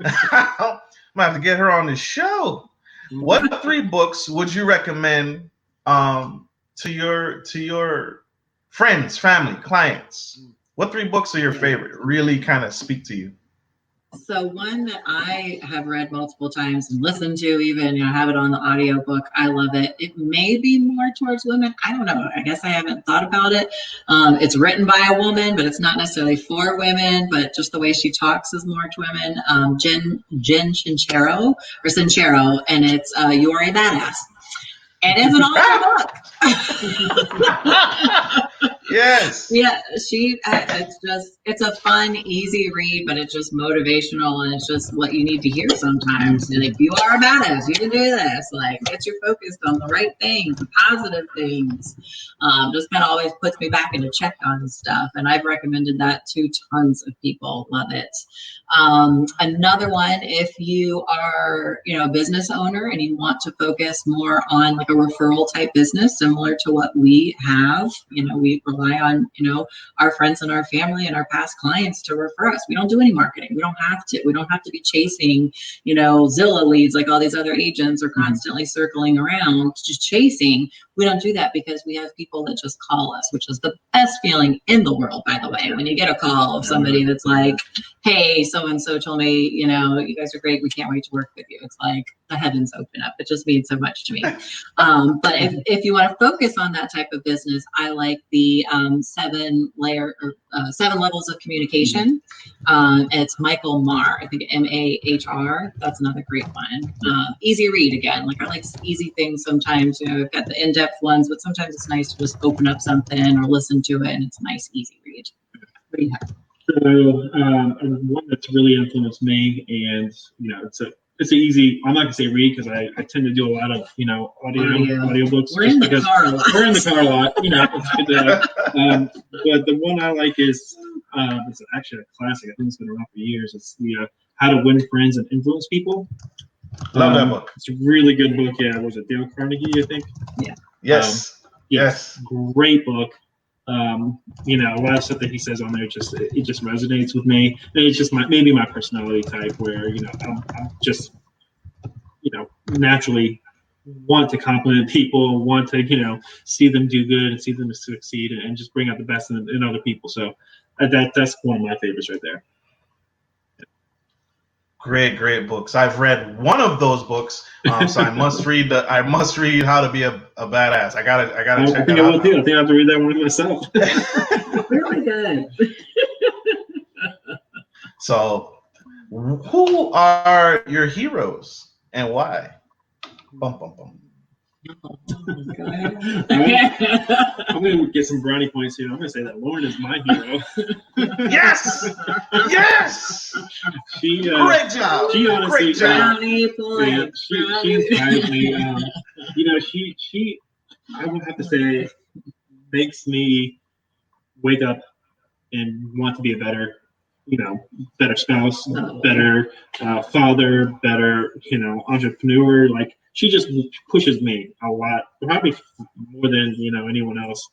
I'm gonna have to get her on the show. What 3 books would you recommend to your friends, family, clients? What 3 books are your favorite? Really kind of speak to you. So one that I have read multiple times and listened to, even have it on the audiobook. I love it. It may be more towards women. I don't know. I guess I haven't thought about it. It's written by a woman, but it's not necessarily for women. But just the way she talks is more to women. Jen Sincero, and it's "You Are a Badass." And it's an awesome book. Yes. Yeah, it's a fun, easy read, but it's just motivational and it's just what you need to hear sometimes. And if you are a badass, you can do this. Like, get you focused on the right things, the positive things. Just kind of always puts me back into check on stuff. And I've recommended that to tons of people. Love it. Another one, if you are, a business owner and you want to focus more on like a referral type business, similar to what we have, we rely on, our friends and our family and our past clients to refer us. We don't do any marketing. We don't have to. We don't have to be chasing, Zillow leads like all these other agents are constantly circling around, just chasing. We don't do that because we have people that just call us, which is the best feeling in the world, by the way, when you get a call of somebody that's like, hey, so-and-so told me, you guys are great. We can't wait to work with you. It's like the heavens open up. It just means so much to me. But if you want to focus on that type of business, I like the 7 levels of communication. It's Michael Maher, I think Mahr. That's another great one. Easy read again. Like, I like easy things sometimes. I've got the in-depth ones, but sometimes it's nice to just open up something or listen to it, and it's a nice, easy read. What do you have? So one that's really influenced me, and it's an easy. I'm not gonna say read because I tend to do a lot of audiobooks. We're in the car a lot. We're in the car a lot. It's good to have. But the one I like is it's actually a classic. I think it's been around for years. It's the How to Win Friends and Influence People. Love that book. It's a really good book. Yeah, was it Dale Carnegie? I think. Yeah. Yes. Yes. Great book. A lot of stuff that he says on there it just resonates with me. And it's just maybe my personality type where I'm just naturally want to compliment people, want to see them do good and see them succeed and just bring out the best in other people. So that's one of my favorites right there. Great books. I've read one of those books, so I must read How to Be a Badass. I gotta check that out. I think I have to read that one myself. Really good. So, who are your heroes and why? Bum, bum, bum. I'm going to get some brownie points here. I'm going to say that Lauren is my hero. Yes! Great job! She honestly, great job. She inspires me. She I would have to say, makes me wake up and want to be a better spouse, better father, better, entrepreneur. Like, she just pushes me a lot, probably more than, anyone else.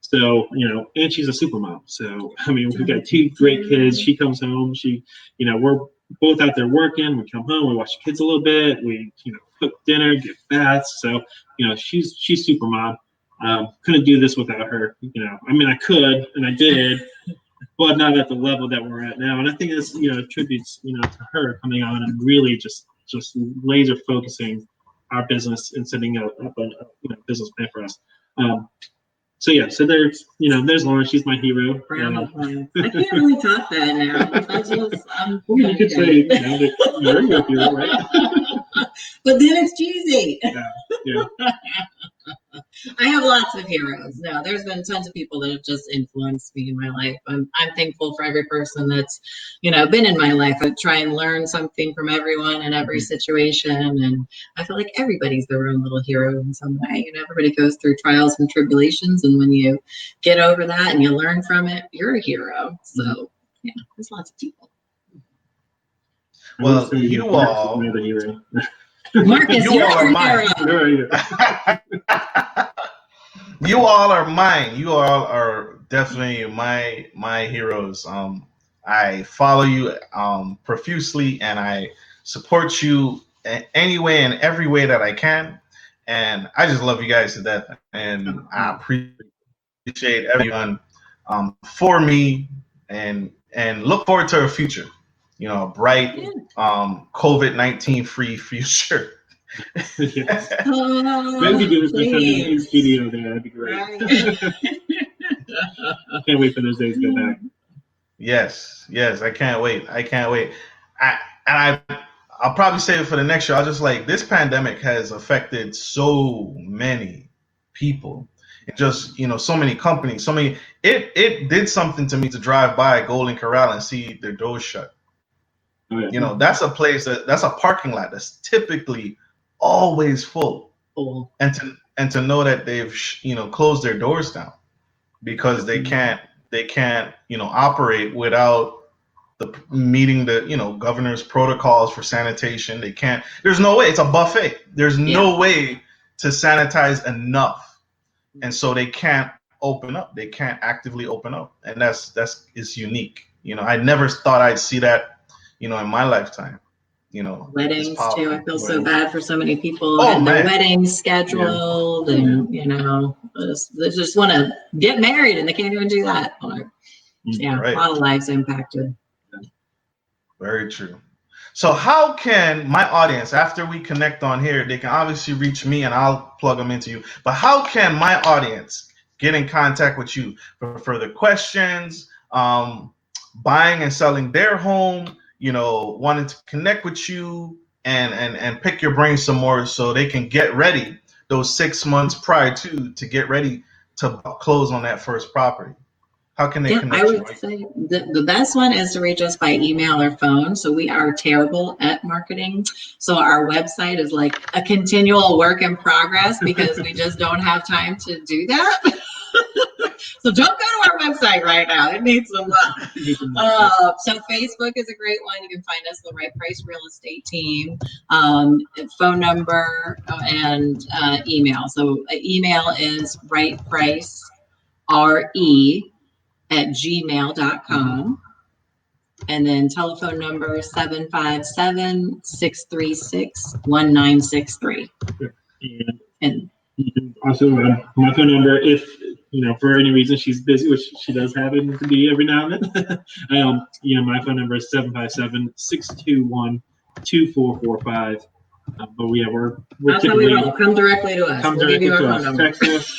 So, and she's a super mom. So, we've got 2 great kids. She comes home, we're both out there working. We come home, we watch the kids a little bit. We, cook dinner, get baths. So, she's super mom. Couldn't do this without her. I could, and I did, but not at the level that we're at now. And I think this, attributes, to her coming on and really just laser focusing our business and setting up a business plan for us. So there's Lauren. She's my hero. I can't really top that now. You could say that you're your hero, right? But then it's cheesy. Yeah. I have lots of heroes. No, there's been tons of people that have just influenced me in my life. I'm thankful for every person that's, been in my life. I try and learn something from everyone in every situation. And I feel like everybody's their own little hero in some way. Everybody goes through trials and tribulations. And when you get over that and you learn from it, you're a hero. So, yeah, there's lots of people. Well, you all... Marcus, you all are mine. You all are mine. You all are definitely my heroes. I follow you profusely, and I support you in any way and every way that I can. And I just love you guys to death, and I appreciate everyone for me, and look forward to a future. Bright, COVID-19 free future. Yes. Maybe do this next time in studio there. That'd be great. Can't wait for those days to go back. Yes, I can't wait. I'll probably save it for the next show. I just like this pandemic has affected so many people, and just so many companies, so many. It did something to me to drive by Golden Corral and see their doors shut. Oh, yeah. That's a place that's a parking lot that's typically always full, and to know that they've closed their doors down because they can't operate without meeting the governor's protocols for sanitation. They can't. There's no way. It's a buffet. There's no way to sanitize enough, and so they can't open up. They can't actively open up, and that's is unique. I never thought I'd see that in my lifetime. Weddings too. I feel so bad for so many people Oh, and their man. weddings scheduled, and they just want to get married and they can't even do that. Right. A lot of lives impacted. Very true. So how can my audience, after we connect on here, they can obviously reach me and I'll plug them into you, but how can my audience get in contact with you for further questions, buying and selling their home, wanting to connect with you and pick your brain some more so they can get ready those 6 months prior to get ready to close on that first property? How can they connect? I would say the best one is to reach us by email or phone. So we are terrible at marketing. So our website is like a continual work in progress because we just don't have time to do that. So don't go to our website right now. It needs some love. So Facebook is a great one. You can find us, the Right Price Real Estate Team, phone number and email. So email is rightpricere@gmail.com. And then telephone number 757-636-1963. And you can also my phone number, if for any reason she's busy, which she does happen to be every now and then. My phone number is 757-621-2445. But we're that's how we roll. Come directly to us. Come we'll directly give you to our us. phone number. Text us,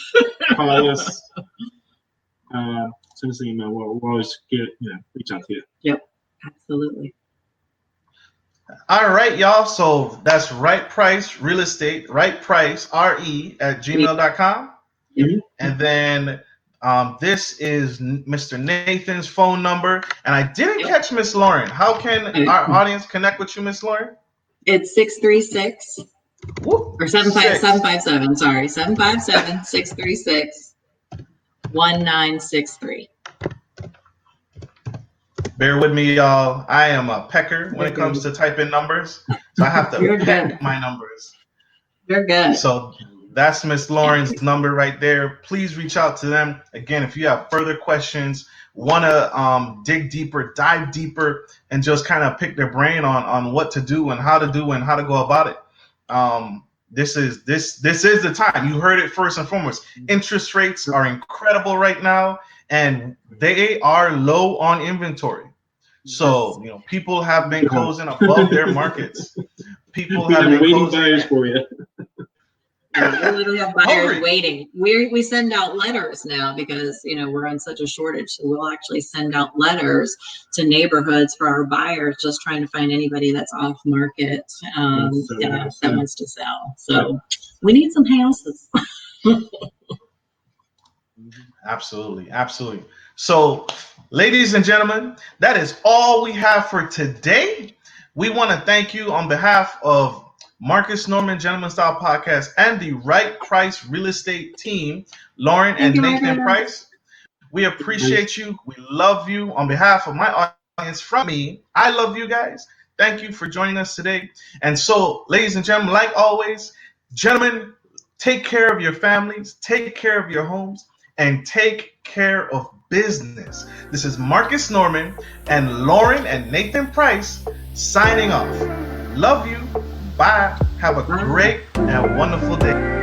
call us. Send us an email. We'll always reach out to you. Yep, absolutely. All right, y'all. So that's Right Price Real Estate, Right Price RE@gmail.com. Mm-hmm. And then this is Mr. Nathan's phone number. And I didn't catch Miss Lauren. How can our audience connect with you, Miss Lauren? It's 636 or 757. Sorry, 757-636-1963. Bear with me, y'all. I am a pecker when it comes to typing numbers, so I have to peck my numbers. You're good. So that's Miss Lauren's number right there. Please reach out to them. Again, if you have further questions, want to dig deeper, dive deeper, and just kind of pick their brain on what to do and how to go about it. This is the time. You heard it first and foremost. Interest rates are incredible right now, and they are low on inventory. So people have been closing above their markets. People have been waiting closing buyers for you. We literally have buyers waiting. We send out letters now because we're on such a shortage. So we'll actually send out letters to neighborhoods for our buyers, just trying to find anybody that's off market that wants to sell. So we need some houses. Absolutely. So, ladies and gentlemen, that is all we have for today. We want to thank you on behalf of Marcus Norman Gentleman Style Podcast and the Right Price Real Estate Team, Lauren and Nathan Price. We appreciate you. We love you. On behalf of my audience, from me, I love you guys. Thank you for joining us today. And so, ladies and gentlemen, like always, gentlemen, take care of your families, take care of your homes, and take care of business. This is Marcus Norman and Lauren and Nathan Price signing off. Love you. Bye. Have a great and wonderful day.